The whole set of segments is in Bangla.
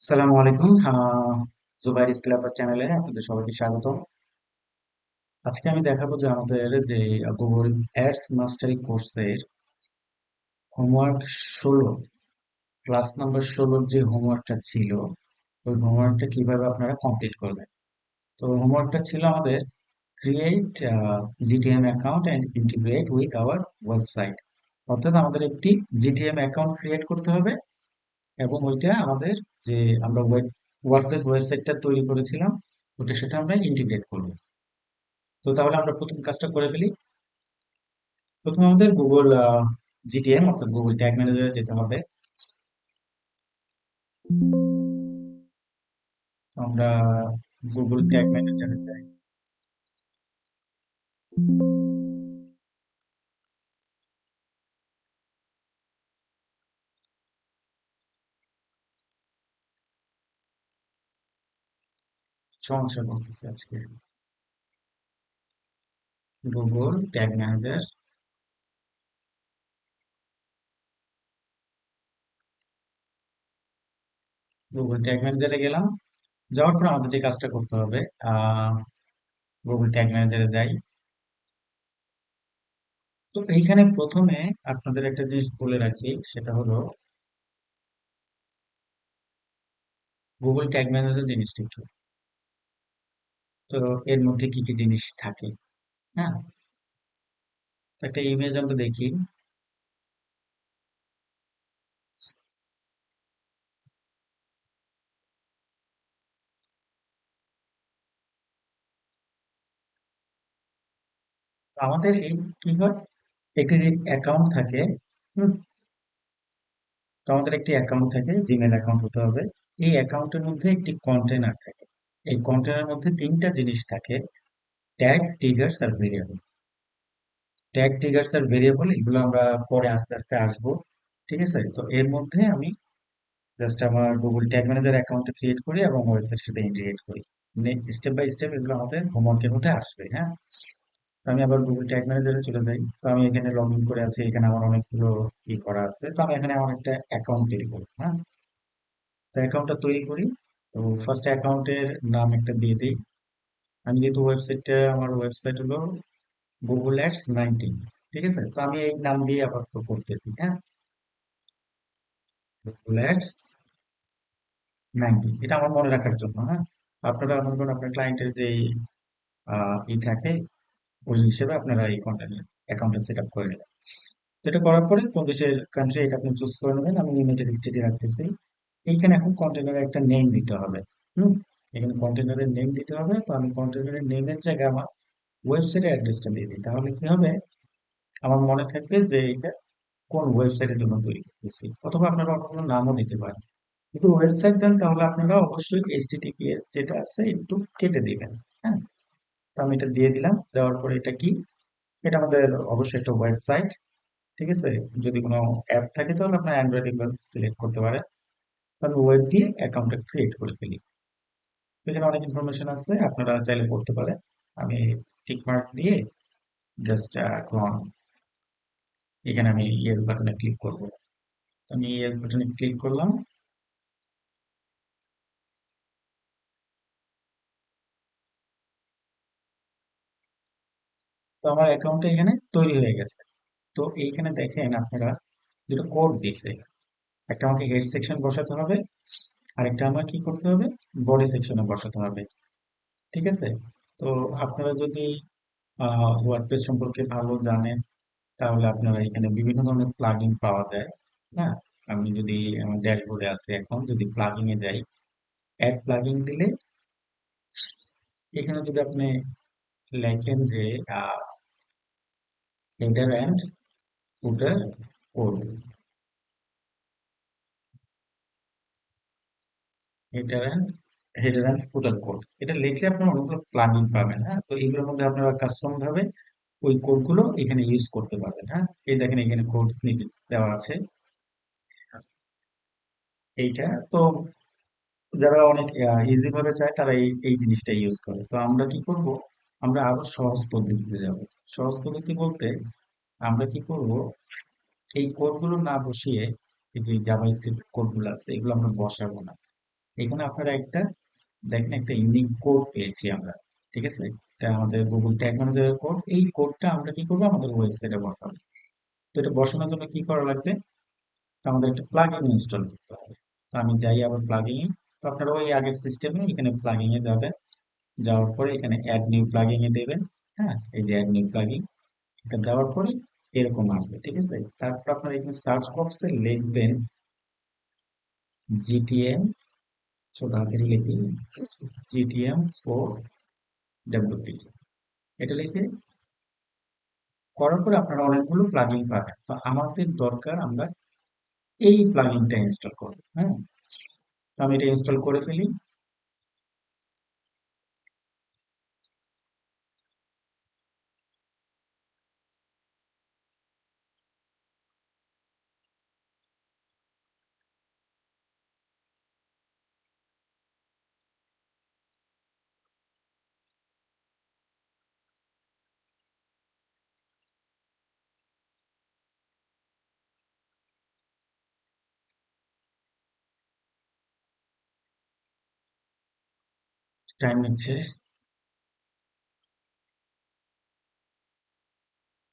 আসসালামু আলাইকুম। জুবাইর স্ক্ল্যাপার চ্যানেলে আপনাদের সবাইকে স্বাগত। আজকে আমি দেখাবো যে আমাদের যে গুগল অ্যাডস মাস্টারি কোর্সের হোমওয়ার্ক 16, ক্লাস নাম্বার 16 যে হোমওয়ার্কটা ছিল, ওই হোমওয়ার্কটা কিভাবে আপনারা কমপ্লিট করবেন। তো হোমওয়ার্কটা ছিল আমাদের create GTM account and integrate with our website. অর্থাৎ আমাদের একটি জিটিএম অ্যাকাউন্ট ক্রিয়েট করতে হবে এবং ওইটা আমাদের যে আমরা ওয়ার্ডপ্রেস ওয়েবসাইটটা তৈরি করেছিলাম ওটার সাথে আমরা ইন্টিগ্রেট করবো। তো তাহলে আমরা প্রথম কাজটা করে ফেলি। প্রথমে আমাদের গুগল জিটিএম অর্থাৎ গুগল ট্যাগ ম্যানেজারে যেতে হবে। তো আমরা গুগল ট্যাগ ম্যানেজারে যাই। সমস্যা করতেছে আজকে Google tag manager. Google tag ম্যানেজারে গেলাম। যাওয়ার পর আমাদের যে কাজটা করতে হবে, আহ গুগল ট্যাগ ম্যানেজারে যাই। তো এইখানে প্রথমে আপনাদের একটা জিনিস বলে রাখি, সেটা হলো গুগল ট্যাগ ম্যানেজার জিনিসটা কি। তো এর মধ্যে কি কি জিনিস থাকে। হ্যাঁ, তো একটা ইমেজ আমরা দেখি। তো আমাদের এই কি হয়, একটি অ্যাকাউন্ট থাকে। হুম, তো আমাদের একটি অ্যাকাউন্ট থাকে, জিমেল অ্যাকাউন্ট হতে হবে। এই অ্যাকাউন্টের মধ্যে একটি কন্টেনার থাকে। এই কন্টেনারের মধ্যে তিনটা জিনিস থাকে: ট্যাগ, ট্রিগার্স আর ভেরিয়েবল। ট্যাগ, ট্রিগার্স আর ভেরিয়েবল এগুলো আমরা পরে আস্তে আস্তে আসবো। ঠিক আছে, তো এর মধ্যে আমি জাস্ট আমার Google tag manager account create করি এবং ওয়েবসাইটের সাথে ইন্টিগ্রেট করি। মানে স্টেপ বাই স্টেপ এগুলো আমাদের হোমওয়ার্কের মধ্যে আসবে। হ্যাঁ, তো আমি আবার গুগল ট্যাগ ম্যানেজারে চলে যাই। তো আমি এখানে লগ ইন করে আছি, এখানে আমার অনেকগুলো করা আছে। তো আমি এখানে আমার একটা অ্যাকাউন্ট তৈরি করবো। হ্যাঁ, তো অ্যাকাউন্টটা তৈরি করি। তো ফার্স্ট অ্যাকাউন্টের নাম একটা দিয়ে দিই। আমি যেহেতু আমার ওয়েবসাইট হলো গুগল অ্যাডস 19। ঠিক আছে, তো আমি এই নাম দিয়ে আপাতত করতেছি। হ্যাঁ, গুগল অ্যাডস 19 এটা আমার মনে রাখার জন্য। হ্যাঁ, আপনারা মনে করেন আপনার ক্লায়েন্টের যে থাকে, ওই হিসেবে আপনারা এই কন্টেন্ট অ্যাকাউন্টটা সেট আপ করে নেবেন। তো এটা করার পরে কোন দেশের কান্ট্রি এটা আপনি চুজ করে নেবেন। আমি ইউনাইটেড স্টেটে রাখতেছি। এইখানে এখন কন্টেনারের একটা নেম দিতে হবে। হুম, এখানে কন্টেনারের নেম দিতে হবে। তো আমি কন্টেনারের নেমের জায়গায় আমার ওয়েবসাইটের অ্যাড্রেসটা দিয়ে দিই। তাহলে কি হবে, আমার মনে থাকবে যে এটা কোন ওয়েবসাইটের জন্য তৈরি করতেছি। অথবা আপনারা অন্য কোনো নামও দিতে পারেন। কিন্তু ওয়েবসাইট দেন তাহলে আপনারা অবশ্যই এইচটিটিপিএস যেটা আছে একটু কেটে দিবেন। হ্যাঁ, তো আমি এটা দিয়ে দিলাম। দেওয়ার পরে এটা কি, এটা আমাদের অবশ্যই একটা ওয়েবসাইট। ঠিক আছে, যদি কোনো অ্যাপ থাকে তাহলে আপনার অ্যান্ড্রয়েড এগুলো সিলেক্ট করতে পারেন। তো আমি ওয়েব দিয়ে অ্যাকাউন্টটা ক্রিয়েট করে ফেলি। তো এখানে অনেক ইনফরমেশন আছে, আপনারা চাইলে পড়তে পারেন। আমি টিক মার্ক দিয়ে জাস্ট এখন এখানে আমি ইয়েস বাটনে ক্লিক করব। তো আমি ইয়েস বাটনে ক্লিক করলাম। তো আমার অ্যাকাউন্টটা এখানে তৈরি হয়ে গেছে। তো এইখানে দেখেন আপনারা দুটো কোড দিছে। একটা আমাকে হেড সেকশন বসাতে হবে, আরেকটা আমার কি করতে হবে, বডি সেকশনে বসাতে হবে। ঠিক আছে, তো আপনারা যদি ওয়ার্ডপ্রেস সম্পর্কে ভালো জানেন তাহলে আপনারা এখানে বিভিন্ন ধরনের প্লাগইন পাওয়া যায়। হ্যাঁ, আমি যদি আমার ড্যাশবোর্ডে আছে, এখন যদি প্লাগইন এ যাই, অ্যাড প্লাগইন দিলে এখানে যদি আপনি লেখেন যে header and footer code, header and header and footer code, এটা লিখলে আপনারা অনেকগুলো প্লাগইন পাবেন। হ্যাঁ, তো এগুলোর মধ্যে আপনারা কাস্টম ভাবে ওই কোডগুলো এখানে ইউজ করতে পারবেন। হ্যাঁ, এই দেখেন এখানে কোড স্নিপেটস দেওয়া আছে। এইটা তো যারা অনেক ইজি ভাবে চায় তারা এই এই জিনিসটা ইউজ করে। তো আমরা কি করব, আমরা আরো সহজ পদ্ধতিতে যাব। সহজ পদ্ধতি বলতে আমরা কি করব, এই কোডগুলো না বসিয়ে এই যে জাভা স্ক্রিপ্ট কোডগুলো আছে এগুলো আমরা বসাবো না। এখানে আপনারা একটা দেখেন একটা ইউনিক কোড পেয়েছি আমরা। ঠিক আছে, এটা আমাদের গুগল ট্যাগ ম্যানেজারের কোড। এই কোডটা আমরা কি করবো, আমাদের ওয়েবসাইটে বসাবো। তো এটা বসানোর জন্য কি করা লাগবে, তো আমাদের একটা প্লাগইন ইনস্টল করতে হবে। তো আমি যাই আবার প্লাগইন। তো আপনারা ওই আগের সিস্টেমে এখানে প্লাগইন এ যাবেন, যাওয়ার পরে এখানে অ্যাড নিউ প্লাগইন এ দেবেন। হ্যাঁ, এই যে অ্যাড নিউ প্লাগইন, এটা দেওয়ার পরে এরকম আসবে। ঠিক আছে, তারপর আপনারা এখানে সার্চ বক্সে লিখবেন জিটিএম, ছোট হাতের লিখি জিটিএম 4 WP। এটা লিখে করার পরে আপনারা অনেকগুলো প্লাগইন পাবেন। তো আমাদের দরকার আমরা এই প্লাগইনটা ইনস্টল করব। হ্যাঁ, তো আমি এটা ইনস্টল করে ফেলি। টাইম নিচ্ছে।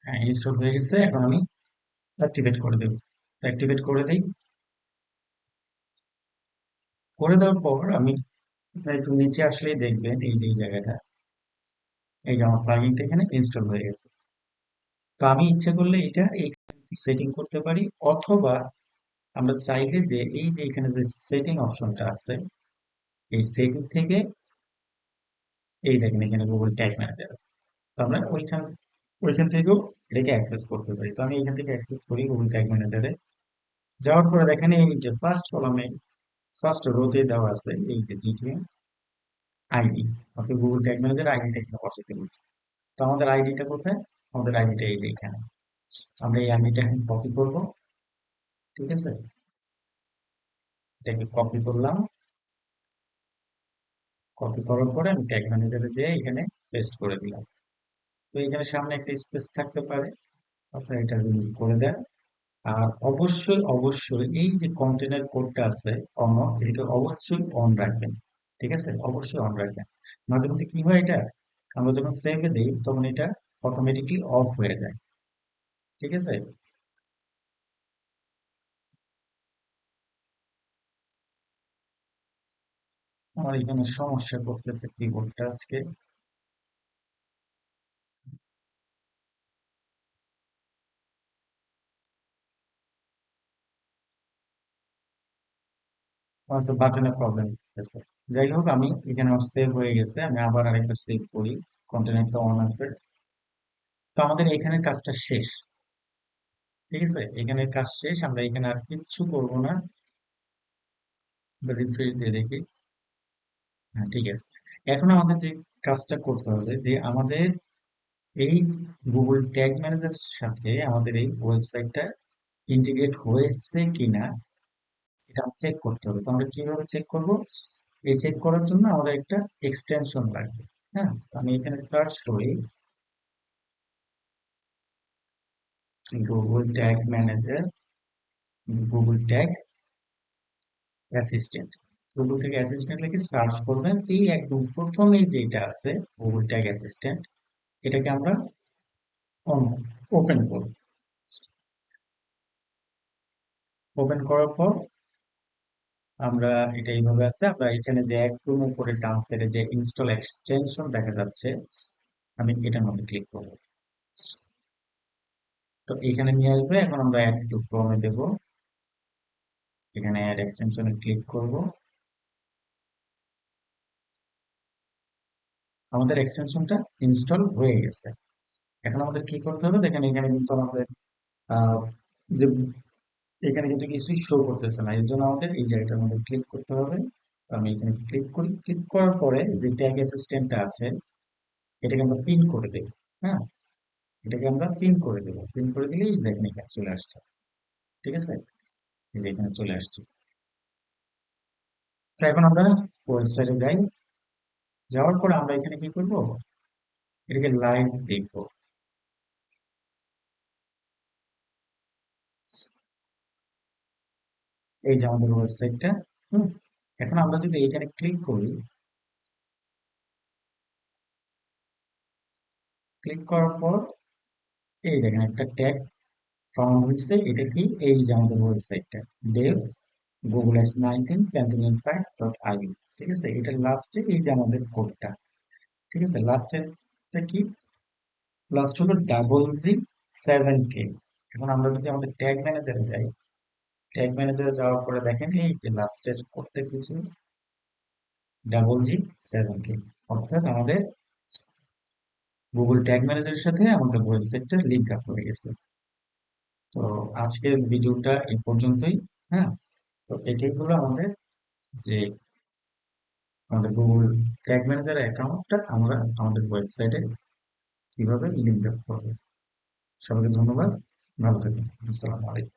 হ্যাঁ, ইনস্টল হয়ে গেছে। এখন আমি অ্যাক্টিভেট করে দেব। অ্যাক্টিভেট করে দেই। করে দেওয়ার পর আমি একটু নিচে আসলেই দেখবেন এই যে এই জায়গাটা, এই যে আমার প্লাগইনটা এখানে ইনস্টল হয়ে গেছে। তো আমি ইচ্ছে করলে এটা এইখানে সেটিং করতে পারি, অথবা আমরা চাইলে যে এই যে এখানে যে সেটিং অপশনটা আছে, এই সেটিং থেকে এই দেখেন এখানে গুগল ট্যাগ ম্যানেজার আছে। তো আমরা ওইখান থেকেও এটাকে অ্যাক্সেস করতে পারি। তো আমি এখান থেকে অ্যাক্সেস করি গুগল ট্যাগ ম্যানেজারে। যাওয়ার পরে দেখেন এই যে ফার্স্ট কলামে, ফার্স্ট রোতে দেওয়া আছে এই যে জিটিএম আইডি, অর্থাৎ গুগল ট্যাগ ম্যানেজার আইডিটা এখানে বসাতে বলছে। তো আমাদের আইডিটা কোথায়, আমাদের আইডিটা এই যে এখানে। আমরা এই আইডিটা এখন কপি করব। ঠিক আছে, এটাকে কপি করলাম। কপি করার পরে আমি ট্যাগ ম্যানেজারে যেয়ে এখানে পেস্ট করে দিলাম। তো এখানে সামনে একটা স্পেস থাকতে পারে, আপনারা এটা রিমুভ করে দেন। আর অবশ্যই অবশ্যই এই যে কন্টেনার কোডটা আছে অন, এটাকে অবশ্যই অন রাখবেন। ঠিক আছে, অবশ্যই অন রাখবেন। মাঝে মধ্যে কি হয়, এটা আমরা যখন সেভে দিই তখন এটা অটোমেটিকলি অফ হয়ে যায়। ঠিক আছে, আমার এখানে সমস্যা করতেছে কিবোর্ডটা আজকে। হয়তো বাটনের প্রবলেম হচ্ছে। যাই হোক, আমি এখানে আমার সেভ হয়ে গেছে, আমি আবার আরেকবার সেভ করি। কন্টেনারটা অন আছে। তো আমাদের এখানে কাজটা শেষ। ঠিক আছে, এখানে কাজ শেষ, আমরা এখানে আর কিচ্ছু করবো না। রিফ্রেশ দিয়ে দেখি। হ্যাঁ, ঠিক আছে। এখন আমাদের যে কাজটা করতে হবে, যে আমাদের এই গুগল ট্যাগ ম্যানেজারের সাথে আমাদের এই ওয়েবসাইটটা ইন্টিগ্রেট হয়েছে কিনা এটা চেক করতে হবে। তো আমরা কিভাবে চেক করব, এই চেক করার জন্য আমাদের একটা এক্সটেনশন লাগবে। হ্যাঁ, তো আমি এখানে সার্চ করি Google tag manager, Google tag assistant. Google tag assistant লিখে সার্চ করবেন, এই একদম প্রথমে যেটা আছে গুগল ট্যাগ অ্যাসিস্ট্যান্ট, এটাকে আমরা ওপেন করব। ওপেন করার পর আমরা এটা এইভাবে আছে, আমরা এখানে যে একদম উপরে ডান সাইডে যে ইনস্টল এক্সটেনশন দেখা যাচ্ছে, আমি এটার মধ্যে ক্লিক করব। তো এখানে নিয়ে আসবে। এখন আমরা অ্যাড টু ক্রমে দেব, এখানে অ্যাড এক্সটেনশনে ক্লিক করব। আমাদের এক্সটেনশনটা ইনস্টল হয়ে গেছে। এখন আমাদের কি করতে হবে, দেখেন এখানে কিন্তু আমাদের আহ, যে এখানে কিন্তু কিছুই শো করতেছে না, এর জন্য আমাদের এই জায়গাটার মধ্যে ক্লিক করতে হবে। তো আমি এখানে ক্লিক করি। ক্লিক করার পরে যে ট্যাগ অ্যাসিস্ট্যান্টটা আছে, এটাকে আমরা পিন করে দেব। হ্যাঁ, এটাকে আমরা পিন করে দেবো। পিন করে দিলেই দেখেন এখানে চলে আসছে। ঠিক আছে, এই যে এখানে চলে আসছে। তো এখন আমরা ওয়েবসাইটে যাই। যাওয়ার পরে আমরা এখানে কি করব, এটাকে লাইভ দেখবো। এই যে আমাদের ওয়েবসাইটটা। হুম, এখন আমরা যদি এখানে ক্লিক করি, ক্লিক করার পর এই দেখেন একটা ট্যাগ ফাউন্ড হয়েছে। এটা কি? এই যে আমাদের ওয়েবসাইটটা, ডেভ গুগল এডস 19 প্যান্থনিয়ান সাইট ডট আইও। ঠিক আছে, এটা লাস্টে এই যে আমাদের কোডটা। ঠিক আছে, লাস্টেরটা কি? লাস্ট হলো জি 7K। এখন আমরা যদি আমাদের ট্যাগ ম্যানেজারে যাই, ট্যাগ ম্যানেজারে যাওয়ার পরে দেখেন এই যে লাস্টের কোডটা কি ছিল? জি 7K। অর্থাৎ আমাদের গুগল ট্যাগ ম্যানেজারের সাথে আমাদের ওয়েবসাইটটা লিঙ্ক আপ হয়ে গেছে। তো আজকের ভিডিওটা এই পর্যন্তই। হ্যাঁ, তো এটাই হলো আমাদের যে আমাদের গুগল ট্যাগ ম্যানেজার অ্যাকাউন্টটা আমরা আমাদের ওয়েবসাইটে কিভাবে লিঙ্ক আপ করবো। সবাইকে ধন্যবাদ, ভালো থাকবেন, আসসালামু আলাইকুম।